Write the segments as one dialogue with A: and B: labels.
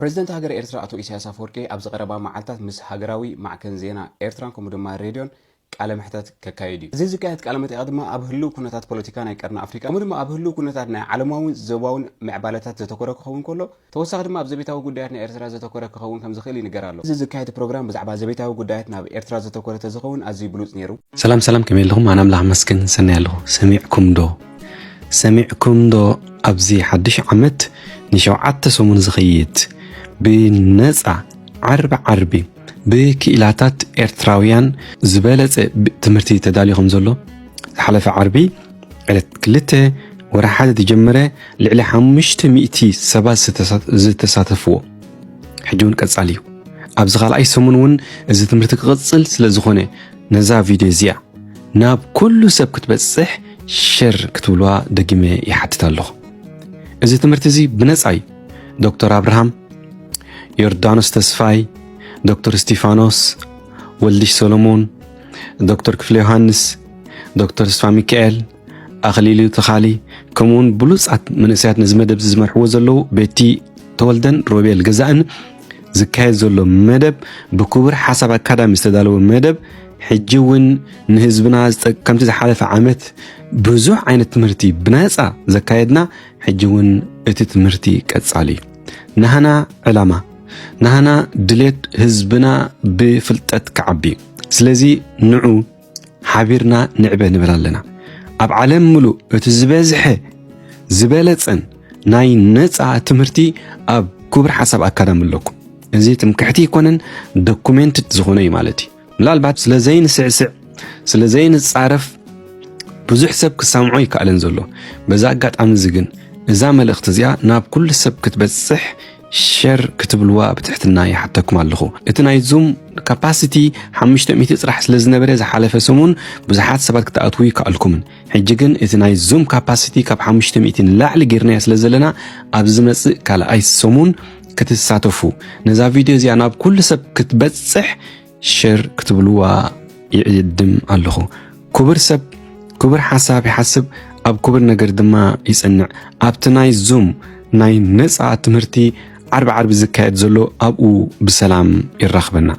A: ፕሬዝዳንት ሀገር ኤርትራ አቶ ኢሳያስ አፈወርቂ ኣብ ዝቀረባ መዓልታት ምስ ሃገራዊ ማዕከን ዜና ኤርትራን ከምኡ ድማ ሬድዮን ቃለ መሕተት ከካይድ እዩ። እዚ ዝካየድ ቃለ መሕተት ድማ ኣብ ህልው ኩነታት ፖለቲካ ናይ ቀርኒ ኣፍሪካ ከምኡ ድማ ኣብ ህልው ኩነታት ናይ ዓለማውን ዞባውን ምዕባለታት ዘተኮረ ክኸውን ከሎ ተወሳኺ ድማ ኣብ ዘቤታዊ ጉዳያት ናይ ኤርትራ ዘተኮረ ክኸውን ከም ዝኽእል ይንገር ኣሎ። እዚ ዝካየድ ፕሮግራም ብዛዕባ ዘቤታዊ ጉዳያት ናብ ኤርትራ ዘተኮረ ተዝኸውን ኣዝዩ ብሉጽ ነይሩ።
B: ሰላም ከመይ ኣለኹም? ኣነ ኣምላኽ መስገን ሰናይ ኣለኹ። ሰሚዕኩም ዶ ኣብዚ ሓድሽ ዓመት ንሸውዓተ ሰሙን ዝኽይድ ብነፃ ዓርቢ ብክኢላታት ኤርትራውያን ዝበለፀ ትምህርቲ ተዳልዮም ዘሎ ዝሓለፈ ዓርቢ ዕለት 2 ወርሒ 1 ተጀመረ ልዕሊ 500 ሰባት ዝተሳተፍዎ ሕጂ እውን ቀጻሊ እዩ። ኣብዚ ካልኣይ ሰሙን እውን እዚ ትምህርቲ ክቕፅል ስለ ዝኾነ ነዛ ቪድዮ እዚኣ ናብ ኩሉ ሰብ ክትበፅሕ ሸር ክትብልዋ ደጊመ ይሓትት ኣለኹ። እዚ ትምህርቲ እዚ ብነፃ እዩ። ዶክተር አብርሃም ዮርዳኖስ ተስፋይ፣ ዶክተር ስቲፋኖስ ወልድሽ ሰሎሞን፣ ዶክተር ክፍለ ዮሐንስ፣ ዶክተር ተስፋ ሚካኤል፣ ኣኽሊሉ ተኻሊ ከምኡውን ብሉፃት መንእሰያት ነዚ መደብ ዝመርሕዎ ዘለዉ ቤቲ ተወልደን ሮቤል ገዛእን ዝካየድ ዘሎ መደብ ብክቡር ሓሳብ ኣካዳሚ ዝተዳለወ መደብ ሕጂ እውን ንህዝብና ከምቲ ዝሓለፈ ዓመት ብዙሕ ዓይነት ትምህርቲ ብነፃ ዘካየድና ሕጂ እውን እቲ ትምህርቲ ቀጻሊ እዩ። ናህና ዕላማ ናህና ድሌት ህዝብና ብፍልጠት ከዓቢ ስለዚ ንዑ ሓቢርና ንዕበ ንብል ኣለና። ኣብ ዓለም ሙሉእ እቲ ዝበዝሐ ዝበለፀን ናይ ነፃ ትምህርቲ ኣብ ክቡር ሓሳብ ኣካዳሚ ኣለኩም። እዚ ትምክሕቲ ይኮነን ዶኩሜንትድ ዝኾነ እዩ ማለት እዩ። ምናልባት ስለዘይንስዕስዕ ስለዘይንፃረፍ ብዙሕ ሰብ ክሰምዖ ይከኣለን ዘሎ። በዛ ኣጋጣሚ እዚ ግን እዛ መልእኽቲ እዚኣ ናብ ኩሉ ሰብ ክትበፅሕ ሸር ክትብልዋ ብትሕትና ይሓተኩም ኣለኹ። እቲ ናይ ዙም ካፓሲቲ 500 ጥራሕ ስለ ዝነበረ ዝሓለፈ ሰሙን ብዙሓት ሰባት ክትኣትዉ ይከኣልኩምን። ሕጂ ግን እቲ ናይ ዙም ካፓሲቲ ካብ 500 ንላዕሊ ጌርናያ ስለ ዘለና ኣብ ዝመፅእ ካልኣይ ሰሙን ክትሳተፉ ነዛ ቪድዮ እዚኣ ናብ ኩሉ ሰብ ክትበፅሕ ሸር ክትብልዋ ይዕድም ኣለኹ። ክቡር ሰብ ክቡር ሓሳብ ይሓስብ፣ ኣብ ክቡር ነገር ድማ ይጸንዕ። ኣብቲ ናይ ዙም ናይ ነፃ ትምህርቲ ዓርቢ ዝካየድ ዘሎ ኣብኡ ብሰላም ይራኽበና።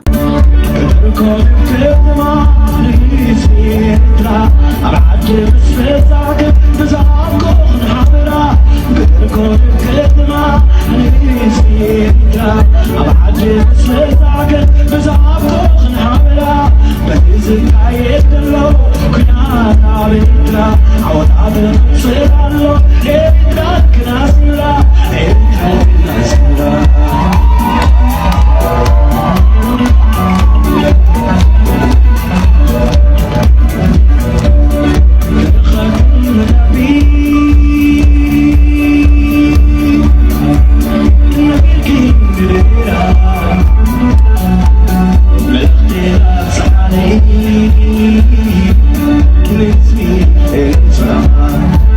C: It's me, it's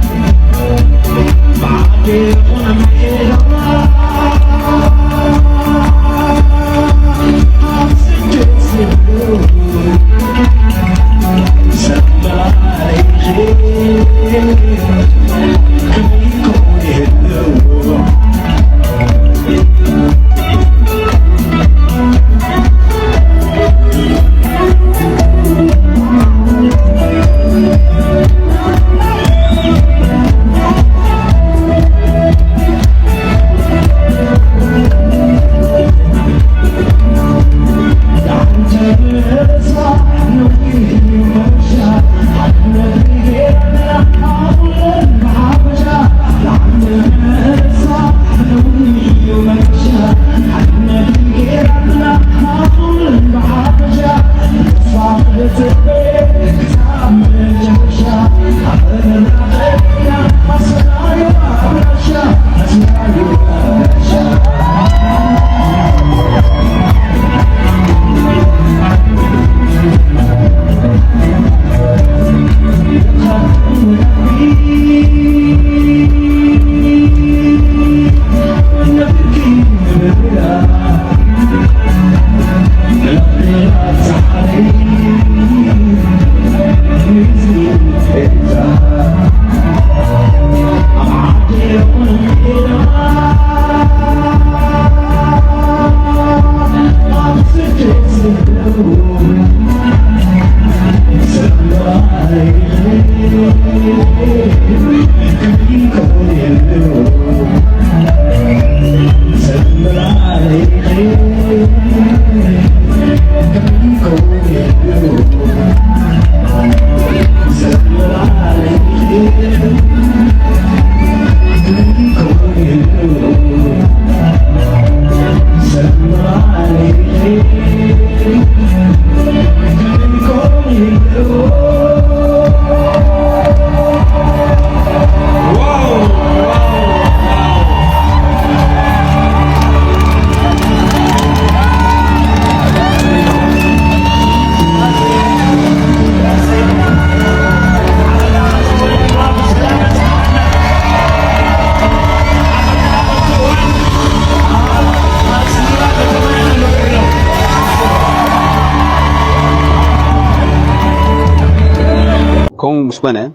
A: كون مسبنا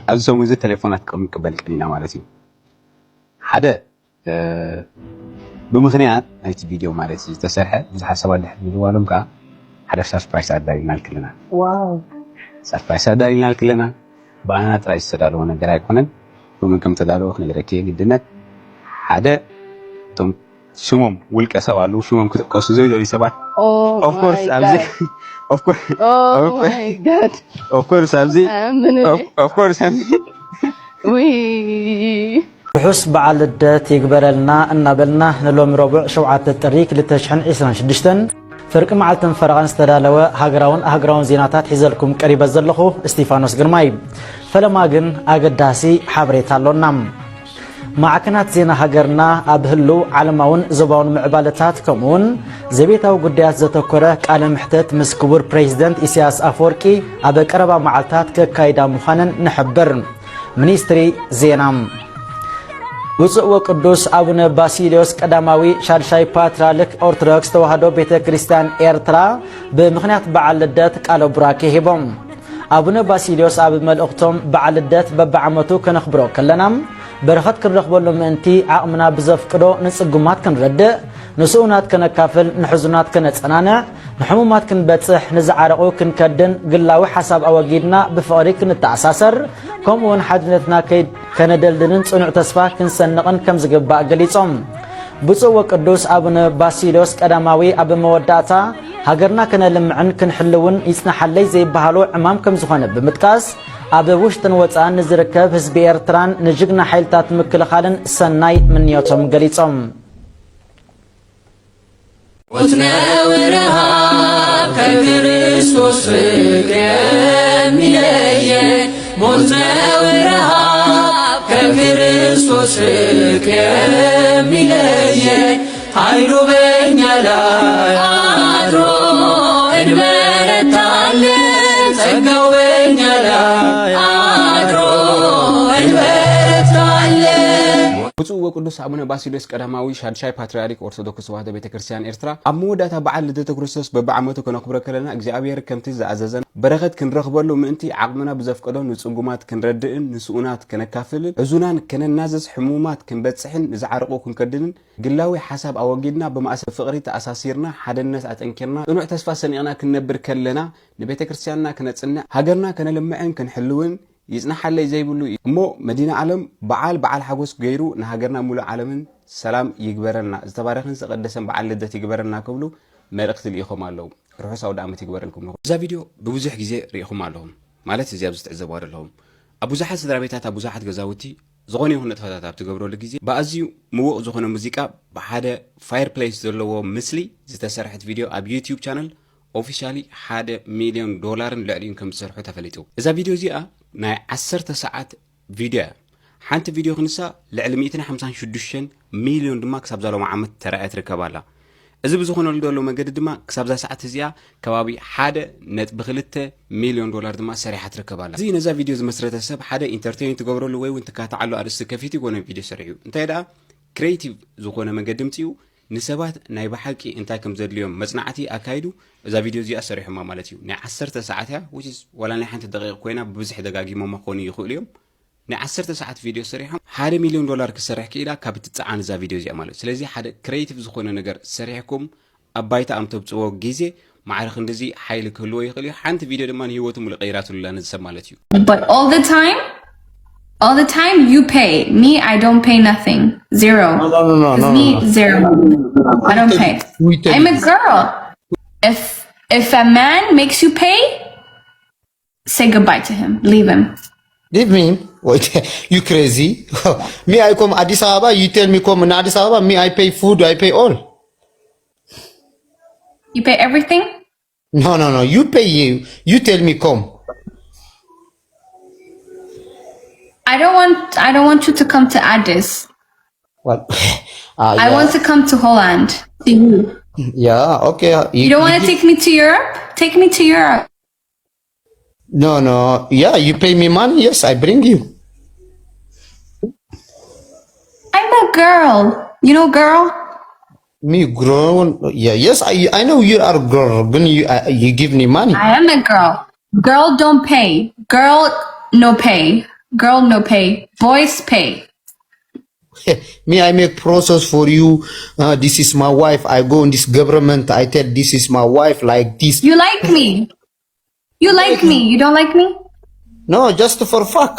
A: أزوم زي تليفونات كم قبل كلنا مالتي حدا بمخنيات هاي فيديو مالتي تسرح حسب اللي حدوالهم كا حدا سربرايز أدارينا كلنا
C: واو
A: سربرايز أدارينا كلنا بأنا ترى استدارو أنا دراي كونن ومنكم تدارو خلينا دركي جدنا حدا تم شومم ولك سوالو شومم كتقص زي اللي سبعة
C: of
A: course أبزي of course
C: oh my god
A: of course أبزي of course أبزي
C: وي
D: بحس بعد الدات يقبلنا النبلنا نلوم ربع شوعة التريك لتشحن عسران شدشتن فرق معلتن فرغان استدالوا هاجراون زيناتات حزلكم قريب زلخو استيفانوس غرماي فلما جن اقداسي حبريت اللونام معكنات زينا هاجرنا ابهلو علماون زباون معبالتات كمون زبيتاو قديات زتوكره قال محتت مسكبور بريزيدنت إسياس أفوركي ابا قربا معلتات ككايدا مخانن نحبر منيستري زينام ብፁዕ ወቅዱስ አቡነ ባሲሊዮስ ቀዳማዊ ሻድሻይ ፓትርያርክ ኦርቶዶክስ ተዋሕዶ ቤተክርስቲያን ኤርትራ በምክንያት በዓል ልደት ቃለ ቡራኬ ሂቦም አቡነ ባሲሊዮስ አብ መልእክቶም በዓል ልደት በበዓመቱ ከነኽብሮ ከለናም በረኸት ክንረኽበሉ ምእንቲ ዓቕምና ብዘፍቅዶ ንጽጉማት ክንረድእ ንስኡናት ከነካፍል ንሕዙናት ከነጸናንዕ ንሕሙማት ክንበጽሕ ንዝዓረቑ ክንከድን ግላዊ ሓሳብ ኣወጊድና ብፍቕሪ ክንተኣሳሰር ከምኡውን ሓድነትና ከነደልድልን ጽኑዕ ተስፋ ክንሰንቕን ከም ዝግባእ ገሊጾም ብፁዕ ወቅዱስ አቡነ ባሲሊዮስ ቀዳማዊ ኣብ መወዳእታ ሃገርና ከነልምዕን ክንሕልውን ይጽናሓለይ ዘይበሃሉ ዕማም ከም ዝኾነ ብምጥቃስ ኣብ ውሽጥን ወፃእን ንዝርከብ ህዝቢ ኤርትራን ንጅግና ሓይልታት ምክልኻልን ሰናይ ምንዮቶም ገሊጾም
E: وتناورها ككريستوس فكرة مليا وتناورها ككريستوس فكرة مليا هايلو بينيا لا عادرو انبرت علم سقو بينيا لا عادرو انبرت علم
A: ብፁዕ ወቅዱስ አቡነ ባሲሊዮስ ቀዳማዊ ሻድሻይ ፓትርያርክ ኦርቶዶክስ ተዋሕዶ ቤተክርስቲያን ኤርትራ ኣብ መወዳእታ በዓል ልደተ ክርስቶስ በበዓመቱ ከነኽብሮ ከለና እግዚአብሔር ከምቲ ዝኣዘዘን በረኸት ክንረኽበሉ ምእንቲ ዓቕምና ብዘፍቀዶ ንጽጉማት ክንረድእን ንስኡናት ከነካፍልን እዙናን ከነናዘዝ ሕሙማት ክንበጽሕን ንዝዓረቑ ክንከድንን ግላዊ ሓሳብ ኣወጊድና ብማእሰብ ፍቕሪ ተኣሳሲርና ሓደነት ኣጠንኪርና ጽኑዕ ተስፋ ሰኒቕና ክንነብር ከለና ንቤተክርስቲያንና ከነጽንዕ ሃገርና ከነልምዕን ክንሕልውን ይጽናሓለይ ዘይብሉ እሞ መዲና ዓለም በዓል ሓጎስ ገይሩ ንሃገርና ሙሉ ዓለምን ሰላም ይግበረልና ዝተባረኽን ዝተቀደሰን በዓል ልደት ይግበረልና ክብሉ መልእኽቲ ልኢኹም ኣለዉ ርሑስ ኣውደ ዓመት ይግበረልኩም ነው እዛ ቪድዮ ብብዙሕ ግዜ ርኢኹም ኣለኹም ማለት እዚ ኣብዚ ትዕዘቡ ኣለኹም ኣብ ብዙሓት ስድራቤታት ኣብ ብዙሓት ገዛውቲ ዝኾነ ይኹን ነጥፈታት ኣብ ትገብረሉ ግዜ ብኣዝዩ ምዉቕ ዝኾነ ሙዚቃ ብሓደ ፋየር ፕሌስ ዘለዎ ምስሊ ዝተሰርሐት ቪድዮ ኣብ ዩቲዩብ ቻነል ኦፊሻሊ $1,000,000 ልዕሊኡን ከም ዝሰርሑ ተፈሊጡ እዛ ቪድዮ እዚኣ ናይ 10 ሰዓት ቪድዮ ሓንቲ ቪድዮ ክንሳ ልዕሊ 156 ሚልዮን ድማ ክሳብ ዛሎም ዓመት ተራእያ ትርከብ ኣላ እዚ ብዝኾነሉ ዘሎ መንገዲ ድማ ክሳብ ዛ ሰዓት እዚኣ ከባቢ $1.2 ሚልዮን ድማ ሰሪሓ ትርከብ ኣላ እዚ ነዛ ቪድዮ ዝመስረተ ሰብ ሓደ ኢንተርቴይን ትገብረሉ ወይ እውን ትካታዓሉ ኣርእስቲ ከፊት ይኮነ ቪድዮ ሰሪሑ እንታይ ደኣ ክሬቲቭ ዝኾነ መንገዲ ምፅኡ ንሰባት ናይ ባሓቂ እንታይ ከም ዘድልዮም መጽናዕቲ ኣካይዱ እዛ ቪድዮ እዚኣ ሰሪሖማ ማለት እዩ ናይ 10 ሰዓት ያ which is ወላ ናይ ሓንቲ ደቂቕ ኮይና ብብዙሕ ደጋጊሞም መኾኑ ይኽእሉ እዮም ናይ 10 ሰዓት ቪድዮ ሰሪሖም $1,000,000 ክሰርሕ ክኢላ ካብ ትጽዓን እዛ ቪድዮ እዚኣ ማለት ስለዚ ሓደ ክሬቲቭ ዝኾነ ነገር ሰሪሕኩም ኣብ ባይታ ኣም ተብጽዎ ግዜ ማዕረኽ እንደዚ ሓይሊ ክህልዎ ይኽእል እዩ ሓንቲ ቪድዮ ድማ ንህይወቱ ሙሉ ቀይራትሉላ ንዝሰብ ማለት እዩ
F: but all the time All the time, you pay. Me, I don't pay nothing. Zero.
C: No.
F: 'Cause me, zero. I don't pay. I'm a girl. If a man makes you pay, say goodbye to him. Leave him.
C: Leave me. Wait, you crazy? Me, I come Addis Ababa. You tell me come in Addis Ababa. Me, I pay food. I pay all.
F: You pay everything?
C: No. You pay. You tell me come.
F: I don't want you to come to Addis.
C: What?
F: I want to come to Holland. To you.
C: Yeah. Okay.
F: You don't want to take me to Europe? Take me to Europe.
C: No. Yeah, you pay me money. Yes, I bring you.
F: I'm a girl. You know, girl?
C: Me grown. Yeah. Yes, I know you are girl. When you give me money.
F: I am a girl. Girl don't pay. Girl no pay. Girl no pay. Boys pay.
C: Me, I make process for you. This is my wife. I go in this government. I tell this is my wife like this.
F: You like me. You like me. You don't like me?
C: No, just for fuck.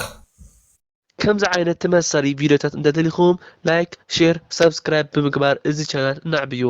G: ከምዚ ዓይነት ተመሳሳሊ ቪድዮታት እንተደሊኹም ላይክ ሼር ሰብስክራይብ ብምግባር እዚ ቻናል እናዕብዮ